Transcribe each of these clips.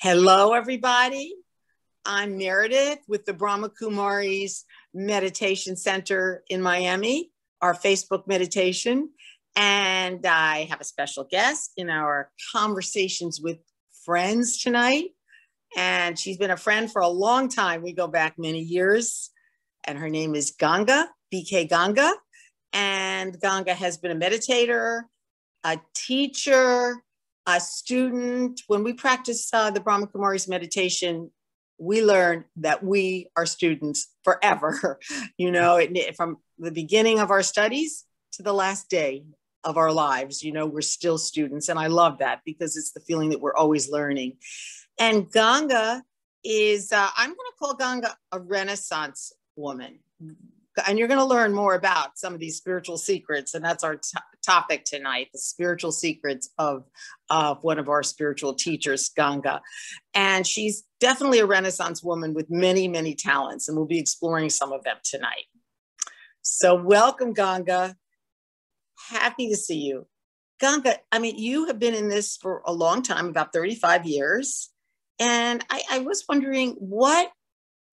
Hello, everybody. I'm Meredith with the Brahma Kumaris Meditation Center in Miami, our Facebook meditation. And I have a special guest in our Conversations with Friends tonight. And she's been a friend for a long time. We go back many years. And her name is Ganga, BK Ganga. And Ganga has been a meditator, a teacher, a student. When we practice the Brahma Kumaris meditation, we learn that we are students forever, from the beginning of our studies to the last day of our lives, we're still students. And I love that because it's the feeling that we're always learning. And Ganga is, I'm going to call Ganga a Renaissance woman. And you're going to learn more about some of these spiritual secrets. And that's our topic tonight, the spiritual secrets of one of our spiritual teachers, Ganga. And she's definitely a Renaissance woman with many, many talents. And we'll be exploring some of them tonight. So welcome, Ganga. Happy to see you. Ganga, you have been in this for a long time, about 35 years. And I was wondering what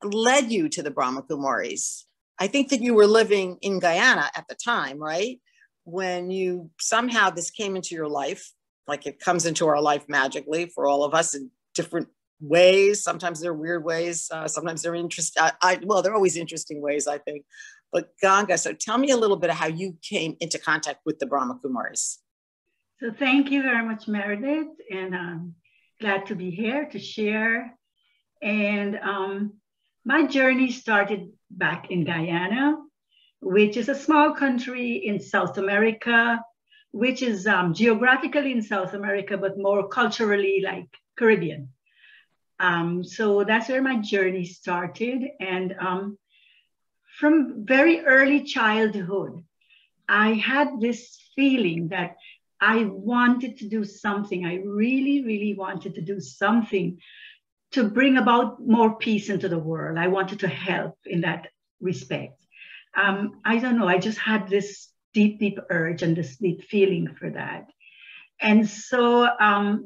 led you to the Brahma Kumaris? I think that you were living in Guyana at the time, right? When you somehow this came into your life, like it comes into our life magically for all of us in different ways. Sometimes they're weird ways. Sometimes they're interesting. They're always interesting ways, I think. But Ganga, so tell me a little bit of how you came into contact with the Brahma Kumaris. So thank you very much, Meredith. And I'm glad to be here to share. And my journey started back in Guyana, which is a small country in South America, which is geographically in South America, but more culturally like Caribbean. So that's where my journey started. And from very early childhood, I had this feeling that I wanted to do something. I really, really wanted to do something to bring about more peace into the world. I wanted to help in that respect. I don't know, I just had this deep, deep urge and this deep feeling for that. And so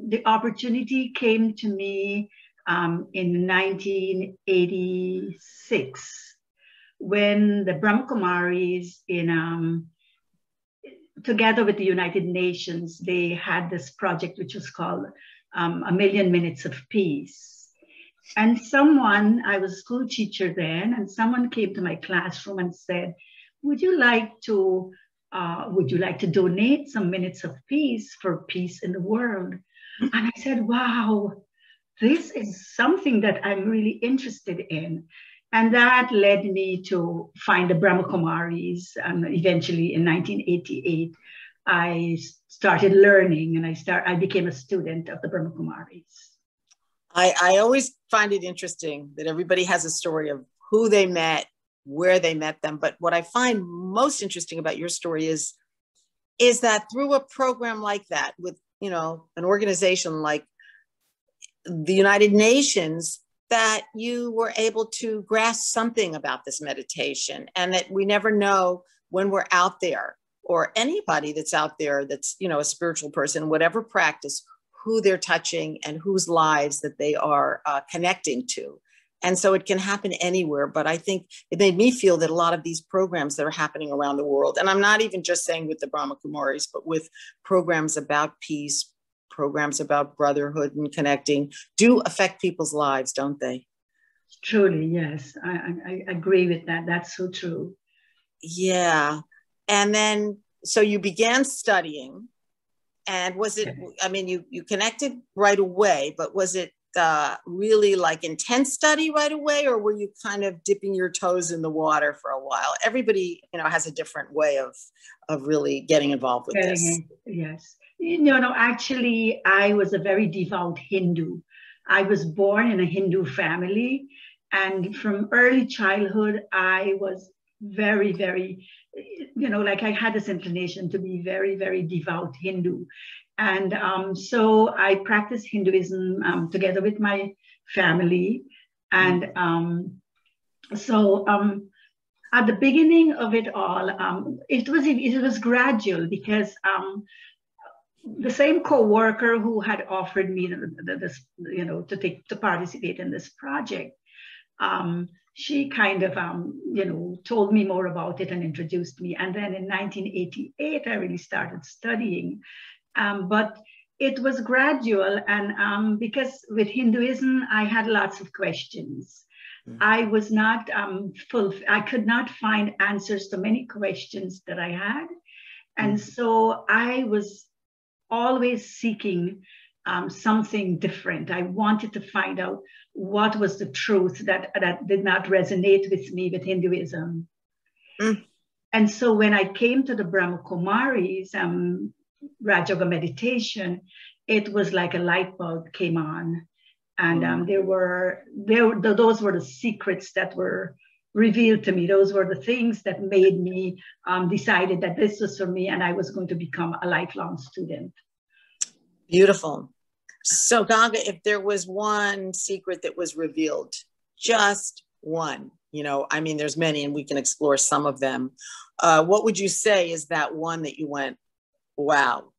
the opportunity came to me in 1986 when the Brahma Kumaris together with the United Nations, they had this project which was called A Million Minutes of Peace. And I was a school teacher then, and someone came to my classroom and said, would you like to donate some minutes of peace for peace in the world? And I said, wow, this is something that I'm really interested in. And that led me to find the Brahma Kumaris. And eventually in 1988, I started learning and I became a student of the Brahma Kumaris. I always find it interesting that everybody has a story of who they met, where they met them. But what I find most interesting about your story is that through a program like that with, an organization like the United Nations, that you were able to grasp something about this meditation, and that we never know when we're out there, or anybody that's out there that's, a spiritual person, whatever practice, who they're touching and whose lives that they are connecting to. And so it can happen anywhere. But I think it made me feel that a lot of these programs that are happening around the world, and I'm not even just saying with the Brahma Kumaris, but with programs about peace, programs about brotherhood and connecting, do affect people's lives, don't they? Truly, yes. I agree with that. That's so true. Yeah. And then, so you began studying. And was it, you connected right away, but was it really like intense study right away, or were you kind of dipping your toes in the water for a while? Everybody, has a different way of really getting involved with this. Yes. Actually, I was a very devout Hindu. I was born in a Hindu family. And from early childhood, I was very, very, I had this inclination to be very, very devout Hindu. And so I practiced Hinduism together with my family. And at the beginning of it all, it was gradual because the same co-worker who had offered me this, to participate in this project, she kind of, told me more about it and introduced me. And then in 1988, I really started studying. But it was gradual. And because with Hinduism, I had lots of questions. I was not I could not find answers to many questions that I had. And so I was always seeking something different. I wanted to find out what was the truth that did not resonate with me with Hinduism. And so when I came to the Brahma Kumaris, Raj Yoga meditation, it was like a light bulb came on. And those were the secrets that were revealed to me. Those were the things that made me decided that this was for me and I was going to become a lifelong student. Beautiful. So Ganga, if there was one secret that was revealed, just one, there's many and we can explore some of them. What would you say is that one that you went, wow,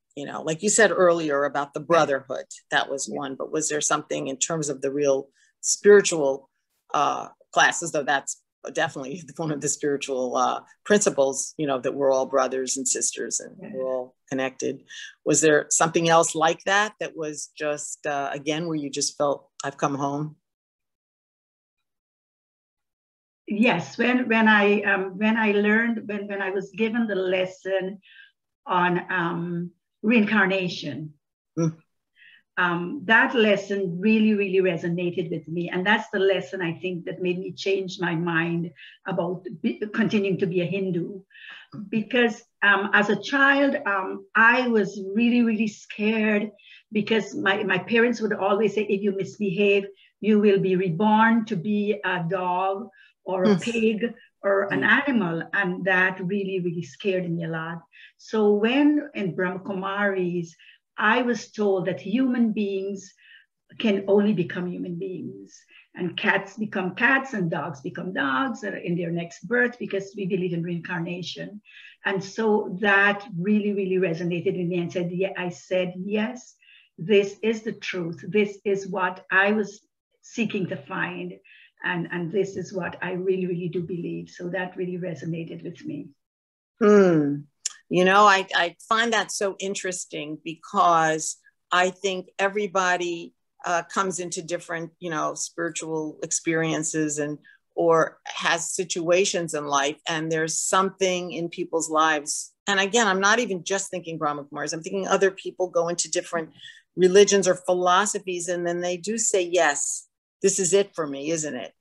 like you said earlier about the brotherhood, that was one, but was there something in terms of the real spiritual classes, though that's definitely one of the spiritual principles, that we're all brothers and sisters and we're all connected. Was there something else like that was just, again, where you just felt, I've come home? Yes, when I learned, when I was given the lesson on reincarnation, that lesson really, really resonated with me. And that's the lesson I think that made me change my mind about continuing to be a Hindu. Because as a child, I was really, really scared because my parents would always say, if you misbehave, you will be reborn to be a dog or a pig or an animal. And that really, really scared me a lot. So when in Brahma Kumaris, I was told that human beings can only become human beings, and cats become cats and dogs become dogs in their next birth, because we believe in reincarnation. And so that really, really resonated with me, and I said, yes, this is the truth. This is what I was seeking to find. And this is what I really, really do believe. So that really resonated with me. I find that so interesting because I think everybody comes into different, spiritual experiences or has situations in life, and there's something in people's lives. And again, I'm not even just thinking Brahma Kumaris. I'm thinking other people go into different religions or philosophies, and then they do say, yes, this is it for me, isn't it?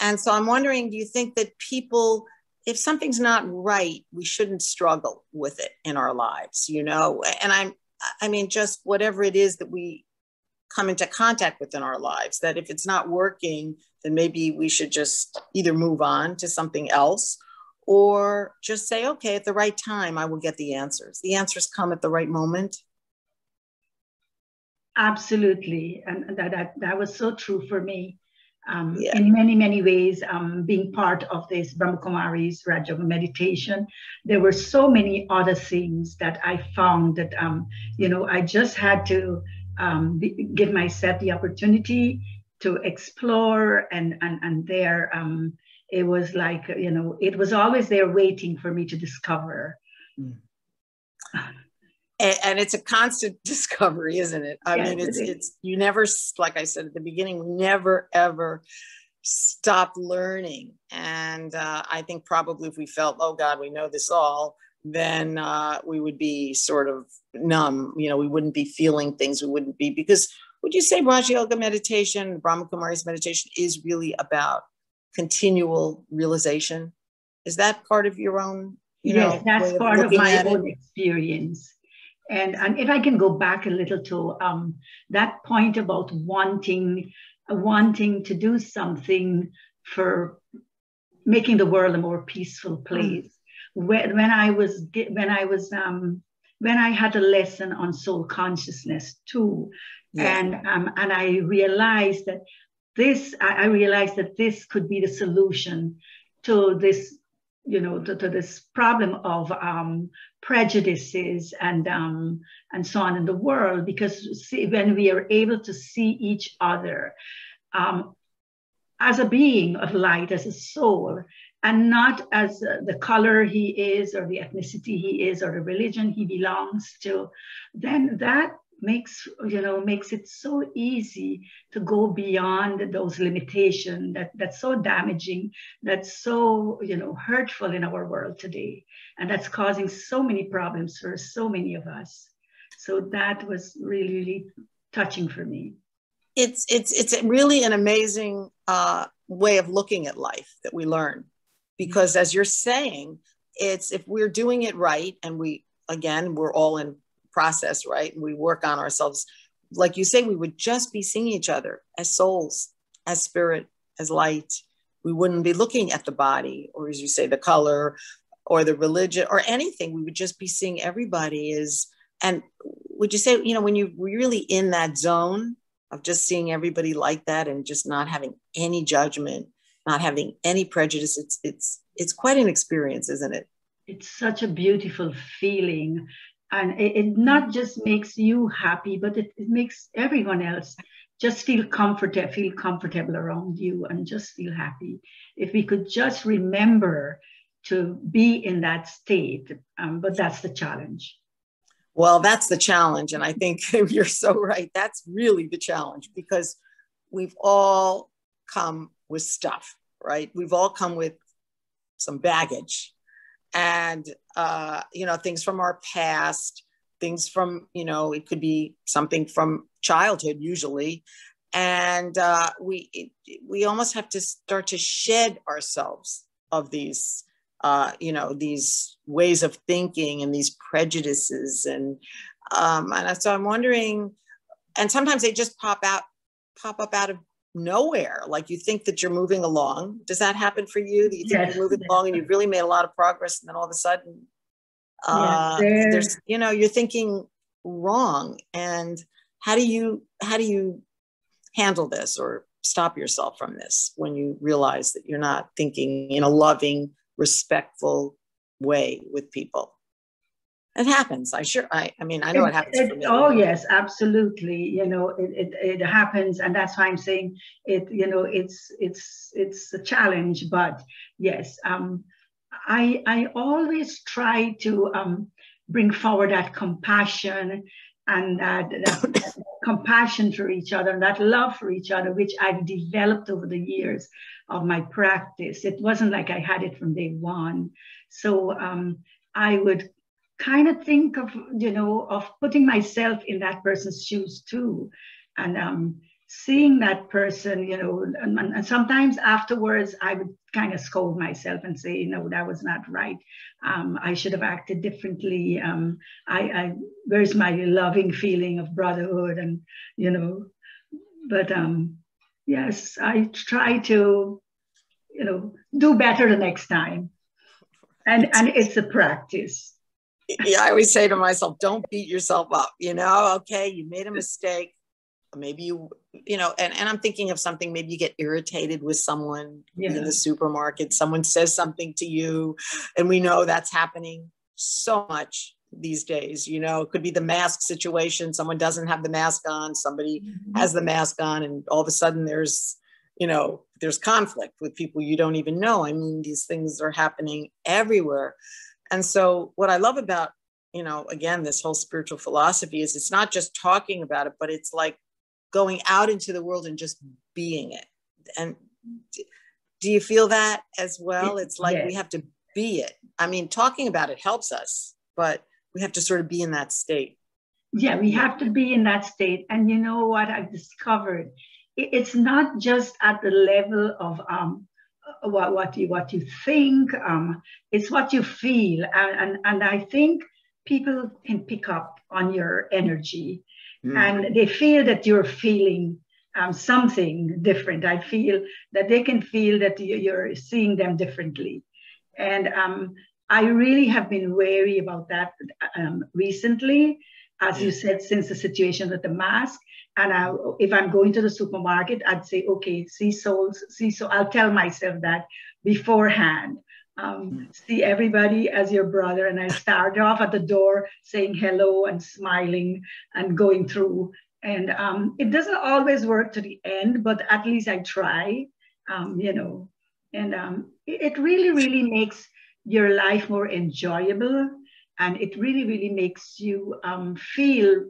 And so I'm wondering, do you think that people, if something's not right, we shouldn't struggle with it in our lives, And I mean, just whatever it is that we come into contact with in our lives, that if it's not working, then maybe we should just either move on to something else or just say, okay, at the right time, I will get the answers. The answers come at the right moment. Absolutely. And that was so true for me. In many, many ways, being part of this Brahma Kumaris Raj Yoga meditation, there were so many other things that I found that, I just had to give myself the opportunity to explore, and there, it was like, it was always there waiting for me to discover. And it's a constant discovery, isn't it? I mean, it's you never, like I said at the beginning, we never, ever stop learning. And I think probably if we felt, oh God, we know this all, then we would be sort of numb. We wouldn't be feeling things. We wouldn't be, because would you say Raja Yoga meditation, Brahma Kumaris meditation is really about continual realization? Is that part of your own, yes, that's part of my own experience. And if I can go back a little to that point about wanting to do something for making the world a more peaceful place. When I had a lesson on soul consciousness too, and I realized that this could be the solution to this to this problem of prejudices and so on in the world, because when we are able to see each other as a being of light, as a soul, and not as the color he is or the ethnicity he is or the religion he belongs to, then that makes it so easy to go beyond those limitations that's so damaging, that's so hurtful in our world today, and that's causing so many problems for so many of us. So that was really, really touching for me. It's really an amazing way of looking at life that we learn, because as you're saying, it's if we're doing it right, and we're all in process, right? And we work on ourselves. Like you say, we would just be seeing each other as souls, as spirit, as light. We wouldn't be looking at the body, or as you say, the color or the religion or anything. We would just be seeing everybody as, and would you say, when you're really in that zone of just seeing everybody like that and just not having any judgment, not having any prejudice, it's quite an experience, isn't it? It's such a beautiful feeling. And it not just makes you happy, but it makes everyone else just feel comfortable around you and just feel happy. If we could just remember to be in that state, but that's the challenge. Well, that's the challenge. And I think you're so right. That's really the challenge, because we've all come with stuff, right? We've all come with some baggage. And, things from our past, things from, it could be something from childhood usually. And we almost have to start to shed ourselves of these, these ways of thinking and these prejudices. And so I'm wondering, and sometimes they just pop up out of nowhere. Like you think that you're moving along. Does that happen for you? Do you think you're moving along and you've really made a lot of progress, and then all of a sudden there's you're thinking wrong? And how do you handle this or stop yourself from this when you realize that you're not thinking in a loving, respectful way with people? It happens. I know it happens for me. Oh yes, absolutely. It happens, and that's why I'm saying it. It's a challenge, but yes, I always try to bring forward that compassion and that compassion for each other, and that love for each other, which I've developed over the years of my practice. It wasn't like I had it from day one. So I would kind of think of putting myself in that person's shoes too, and seeing that person, and sometimes afterwards I would kind of scold myself and say, that was not right. I should have acted differently. Where's my loving feeling of brotherhood? And but yes, I try to do better the next time, and it's a practice. Yeah, I always say to myself, don't beat yourself up, okay, you made a mistake. Maybe and I'm thinking of something, maybe you get irritated with someone in the supermarket, someone says something to you, and we know that's happening so much these days. It could be the mask situation. Someone doesn't have the mask on, somebody has the mask on, and all of a sudden there's conflict with people you don't even know. I mean, these things are happening everywhere. And so what I love about, again, this whole spiritual philosophy is it's not just talking about it, but it's like going out into the world and just being it. And do you feel that as well? It's like we have to be it. I mean, talking about it helps us, but we have to sort of be in that state. Yeah, we have to be in that state. And you know what I've discovered? It's not just at the level of what you think, it's what you feel, and I think people can pick up on your energy, and they feel that you're feeling something different. I feel that they can feel that you're seeing them differently, and I really have been wary about that recently, as you said, since the situation with the mask. And if I'm going to the supermarket, I'd say, okay, so I'll tell myself that beforehand. see everybody as your brother. And I start off at the door saying hello and smiling and going through. And it doesn't always work to the end, but at least I try, you know. And it really, really makes your life more enjoyable. And it really, really makes you feel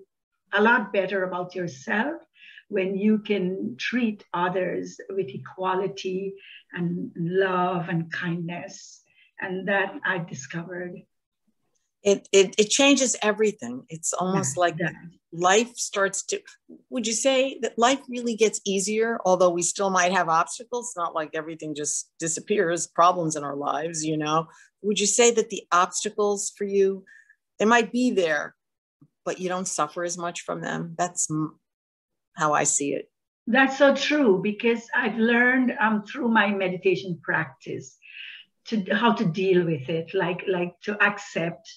a lot better about yourself when you can treat others with equality and love and kindness. And that I've discovered. It changes everything. It's almost like life starts to, would you say that life really gets easier, although we still might have obstacles? It's not like everything just disappears, problems in our lives, you know? Would you say that the obstacles for you, they might be there, but you don't suffer as much from them? That's how I see it. That's so true, because I've learned through my meditation practice how to deal with it, like to accept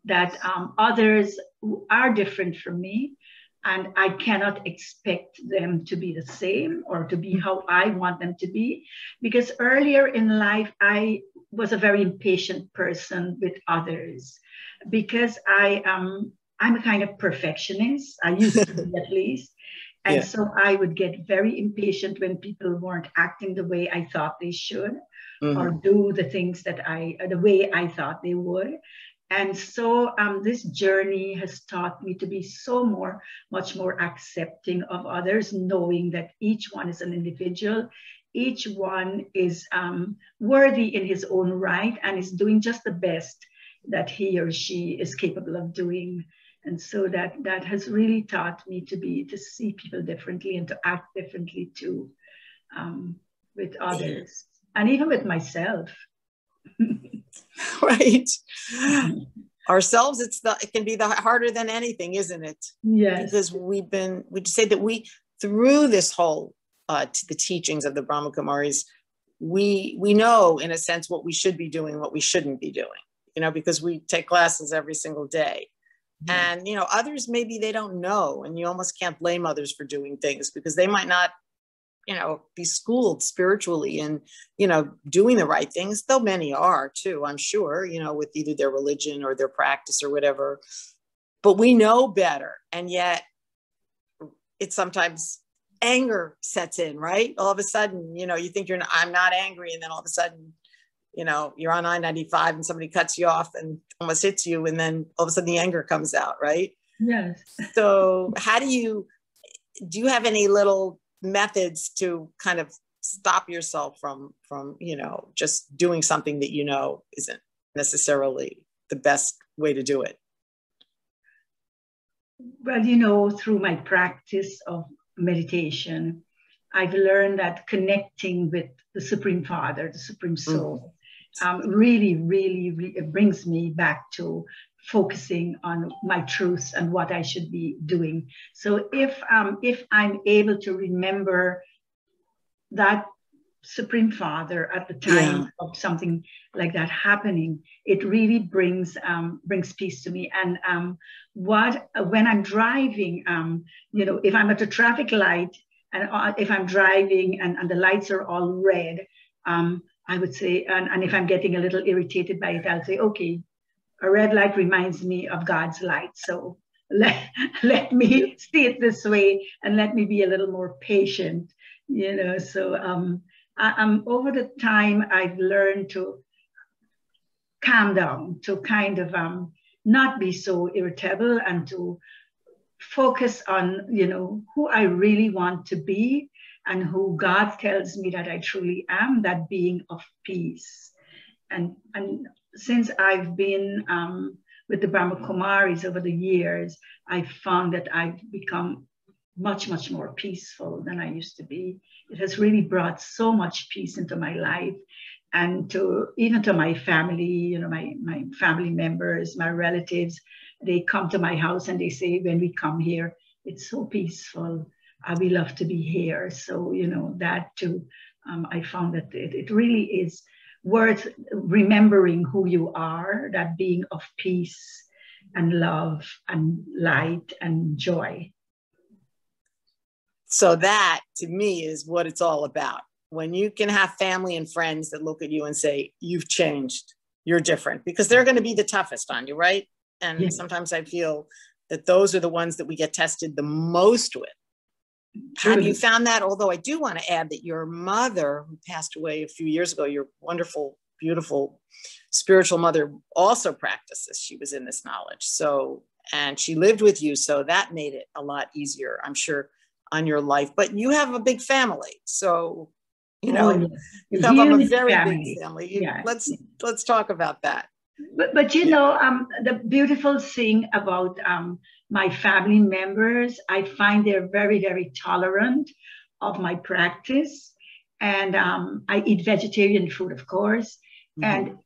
that others are different from me, and I cannot expect them to be the same or to be how I want them to be. Because earlier in life, I was a very impatient person with others, because I'm a kind of perfectionist. I used to be, at least. And so I would get very impatient when people weren't acting the way I thought they should, or do the things that the way I thought they would. And so this journey has taught me to be much more accepting of others, knowing that each one is an individual. Each one is worthy in his own right and is doing just the best that he or she is capable of doing. And so that has really taught me to see people differently and to act differently too, with others and even with myself. Right. Ourselves, it can be the harder than anything, isn't it? Yes. Because we'd say that through this whole the teachings of the Brahma Kumaris, we know in a sense what we should be doing, what we shouldn't be doing, you know, because we take classes every single day. And, you know, others, maybe they don't know, and you almost can't blame others for doing things because they might not, you know, be schooled spiritually and, you know, doing the right things, though many are too, I'm sure, you know, with either their religion or their practice or whatever. But we know better. And yet it's sometimes anger sets in, right? All of a sudden, you know, you think I'm not angry. And then all of a sudden, you know, you're on I-95 and somebody cuts you off and almost hits you. And then all of a sudden the anger comes out, right? Yes. So how do you have any little methods to kind of stop yourself from, you know, just doing something that, you know, isn't necessarily the best way to do it? Well, you know, through my practice of meditation, I've learned that connecting with the Supreme Father, the Supreme Soul, really, really, really brings me back to focusing on my truths and what I should be doing. So if I'm able to remember that Supreme Father at the time of something like that happening, it really brings peace to me. And when I'm driving, you know, if I'm at a traffic light and if I'm driving and the lights are all red, I would say, and if I'm getting a little irritated by it, I'll say, okay, a red light reminds me of God's light. So let me see it this way and let me be a little more patient, you know. So over the time, I've learned to calm down, to kind of not be so irritable and to focus on, you know, who I really want to be and who God tells me that I truly am, that being of peace. And since I've been with the Brahma Kumaris over the years, I've found that I've become much, much more peaceful than I used to be. It has really brought so much peace into my life and even to my family, you know, my family members, my relatives. They come to my house and they say, when we come here, it's so peaceful. We love to be here. So, you know, that too, I found that it really is worth remembering who you are, that being of peace and love and light and joy. So that, to me, is what it's all about. when you can have family and friends that look at you and say, you've changed, you're different, because they're going to be the toughest on you, right? And Yes. sometimes I feel that those are the ones that we get tested the most with. Truly. Have you found that? Although I do want to add that your mother, who passed away a few years ago, your wonderful, beautiful spiritual mother, also practices. She was in this knowledge. So, and she lived with you. So that made it a lot easier, I'm sure, on your life. But you have a big family. So, you know, you come from a very big family. Yeah. Let's talk about that. But you know, the beautiful thing about my family members, I find they're very, very tolerant of my practice. And I eat vegetarian food, of course. And,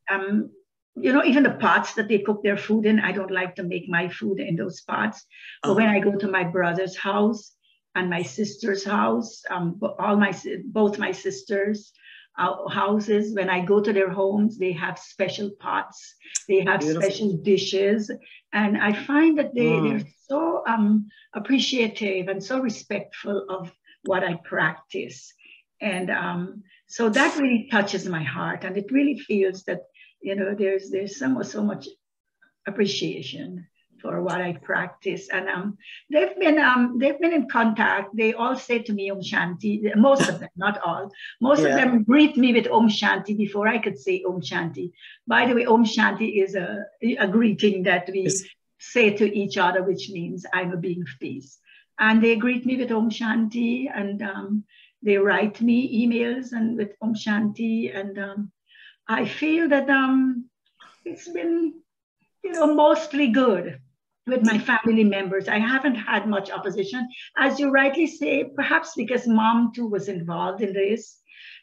you know, even the pots that they cook their food in, I don't like to make my food in those pots. But when I go to my brother's house and my sister's house, both my sisters' houses, when I go to their homes, they have special pots, they have special dishes, and I find that they're so appreciative and so respectful of what I practice. And so that really touches my heart, and it really feels that, you know, there's so much appreciation for what I practice. And they've been in contact. They all say to me Om Shanti. Most of them, not all. Most of them greet me with Om Shanti before I could say Om Shanti. By the way, Om Shanti is a greeting that we say to each other, which means I'm a being of peace. And they greet me with Om Shanti, and they write me emails and with Om Shanti, and I feel that it's been, you know, mostly good with my family members. I haven't had much opposition. As you rightly say, perhaps because mom too was involved in this,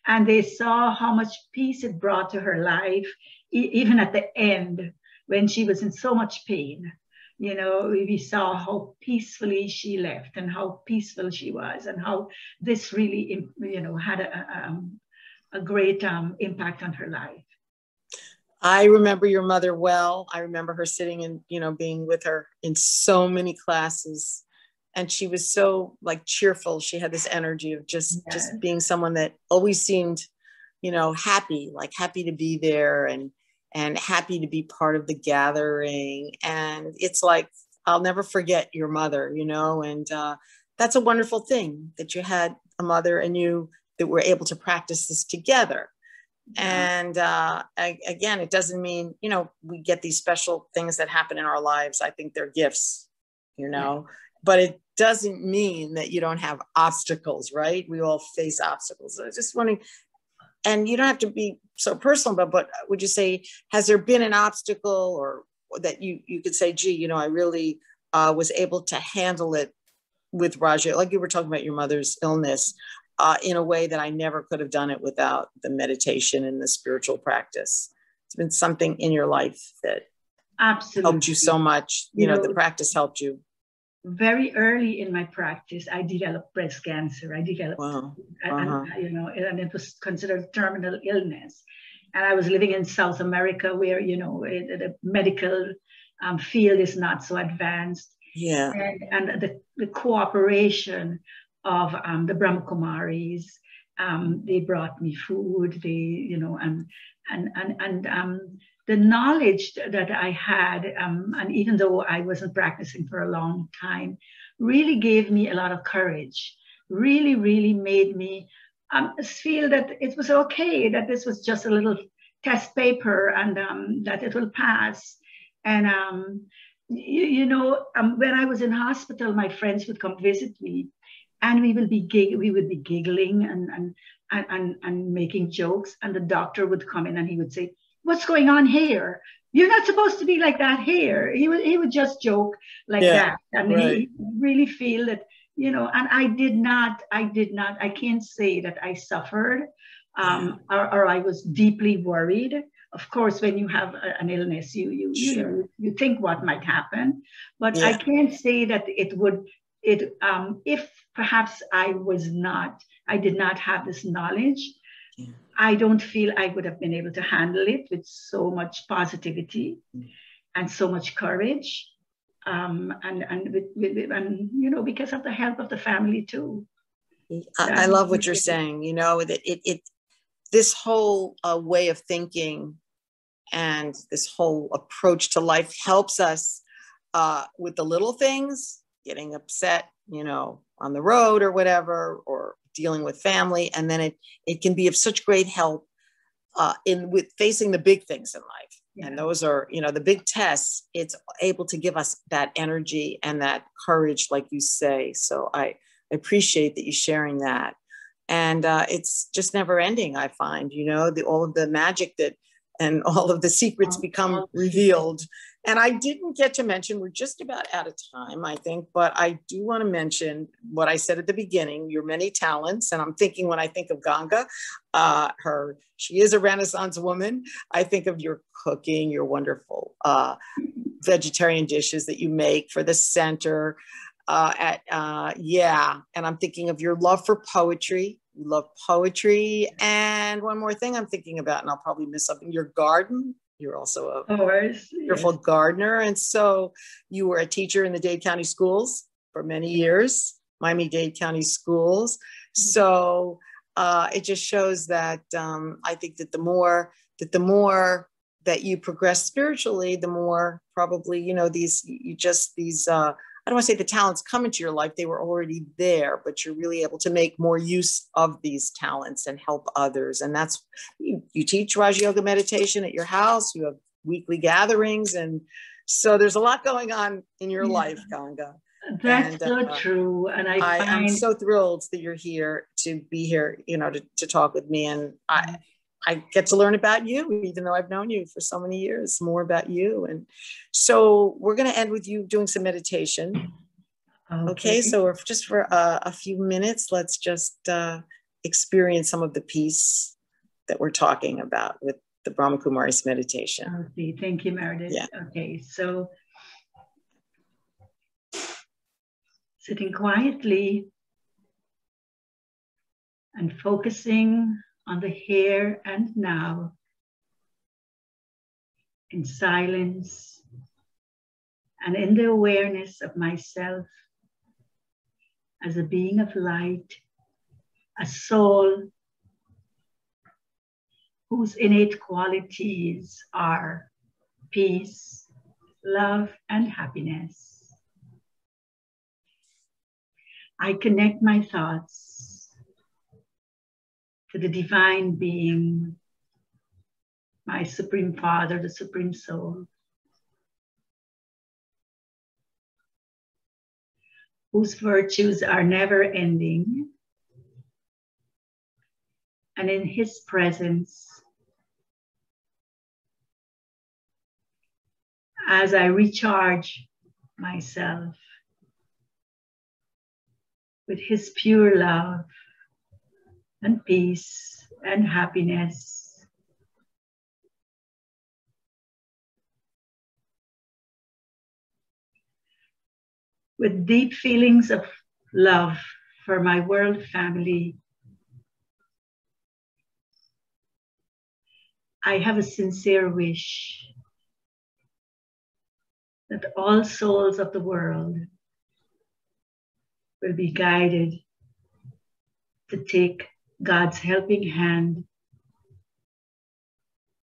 and they saw how much peace it brought to her life, even at the end when she was in so much pain. You know, we saw how peacefully she left and how peaceful she was, and how this really, you know, had a great impact on her life. I remember your mother well. I remember her sitting and, you know, being with her in so many classes. And she was so like cheerful. She had this energy of just being someone that always seemed, you know, happy to be there and happy to be part of the gathering. And it's like, I'll never forget your mother, you know, and that's a wonderful thing that you had a mother and you that were able to practice this together. And again, it doesn't mean, you know, we get these special things that happen in our lives. I think they're gifts, you know, but it doesn't mean that you don't have obstacles, right? We all face obstacles. I was just wondering, and you don't have to be so personal, but would you say, has there been an obstacle or that you could say, gee, you know, I really was able to handle it with Raja, like you were talking about your mother's illness, in a way that I never could have done it without the meditation and the spiritual practice. It's been something in your life that helped you so much. You know, the practice helped you. Very early in my practice, I developed breast cancer. I developed, you know, and it was considered a terminal illness. And I was living in South America where, you know, the medical field is not so advanced. Yeah. And the cooperation of the Brahma Kumaris, they brought me food, they, you know, and the knowledge that I had, and even though I wasn't practicing for a long time, really gave me a lot of courage, really, really made me feel that it was okay, that this was just a little test paper and that it will pass. And, you know, when I was in hospital, my friends would come visit me, and we would be giggling and making jokes. And the doctor would come in and he would say, "What's going on here? You're not supposed to be like that here." He would just joke like that. I mean, he really feel that, you know, and I can't say that I suffered or I was deeply worried. Of course, when you have an illness, you think what might happen, but I can't say that if perhaps I did not have this knowledge, I don't feel I would have been able to handle it with so much positivity and so much courage, and you know, because of the help of the family too. I love what you're saying, you know, that this whole way of thinking and this whole approach to life helps us with the little things, getting upset, you know, on the road or whatever, or dealing with family. And then it can be of such great help with facing the big things in life. Yeah. And those are, you know, the big tests. It's able to give us that energy and that courage, like you say. So I appreciate that you sharing that. And it's just never ending, I find, you know, all of the magic and all of the secrets become revealed. And I didn't get to mention, we're just about out of time, I think, but I do want to mention what I said at the beginning, your many talents. And I'm thinking, when I think of Ganga, she is a Renaissance woman. I think of your cooking, your wonderful vegetarian dishes that you make for the center. And I'm thinking of your love for poetry. You love poetry. And one more thing I'm thinking about, and I'll probably miss something, your garden. You're also a wonderful gardener. And so you were a teacher in the Dade County schools for many years, Miami-Dade County schools. So it just shows that I think that the more that you progress spiritually, the more probably, you know, I don't want to say the talents come into your life, they were already there, but you're really able to make more use of these talents and help others. And that's, you teach Raj Yoga meditation at your house, you have weekly gatherings. And so there's a lot going on in your life, Ganga. That's so true. And I'm so thrilled that you're here to be here, you know, to talk with me. And I get to learn about you, even though I've known you for so many years, more about you. And so we're going to end with you doing some meditation. Okay, so just for a few minutes, let's just experience some of the peace that we're talking about with the Brahma Kumaris meditation. Okay, thank you, Meredith. Yeah. Okay, so sitting quietly and focusing on the here and now, in silence and in the awareness of myself as a being of light, a soul whose innate qualities are peace, love, and happiness. I connect my thoughts to the divine being, my Supreme Father, the Supreme Soul, whose virtues are never ending. And in his presence, as I recharge myself with his pure love and peace and happiness, with deep feelings of love for my world family, I have a sincere wish that all souls of the world will be guided to take God's helping hand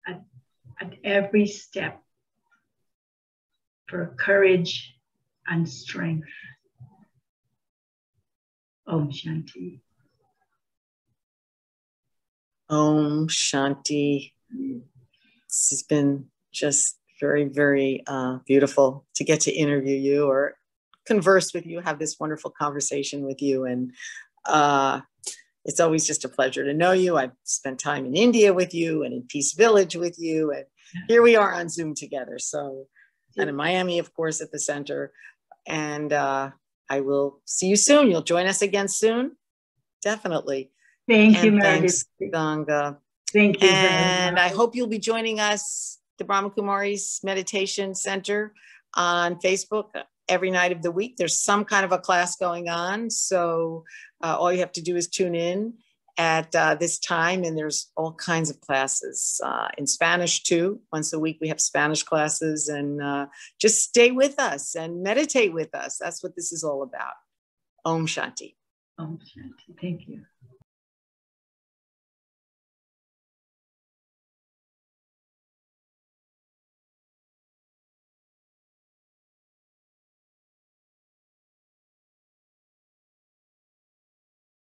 at every step for courage and strength. Om Shanti. Om Shanti. This has been just very, very beautiful to get to interview you or converse with you, have this wonderful conversation with you. And it's always just a pleasure to know you. I've spent time in India with you and in Peace Village with you. And here we are on Zoom together. So, and in Miami, of course, at the center. And I will see you soon. You'll join us again soon. Definitely. Thank you, Meredith. Thanks, Ganga. Thank you. And I hope you'll be joining us, the Brahma Kumaris Meditation Center, on Facebook every night of the week. There's some kind of a class going on. So all you have to do is tune in at this time. And there's all kinds of classes in Spanish too. Once a week we have Spanish classes, and just stay with us and meditate with us. That's what this is all about. Om Shanti. Om Shanti. Thank you.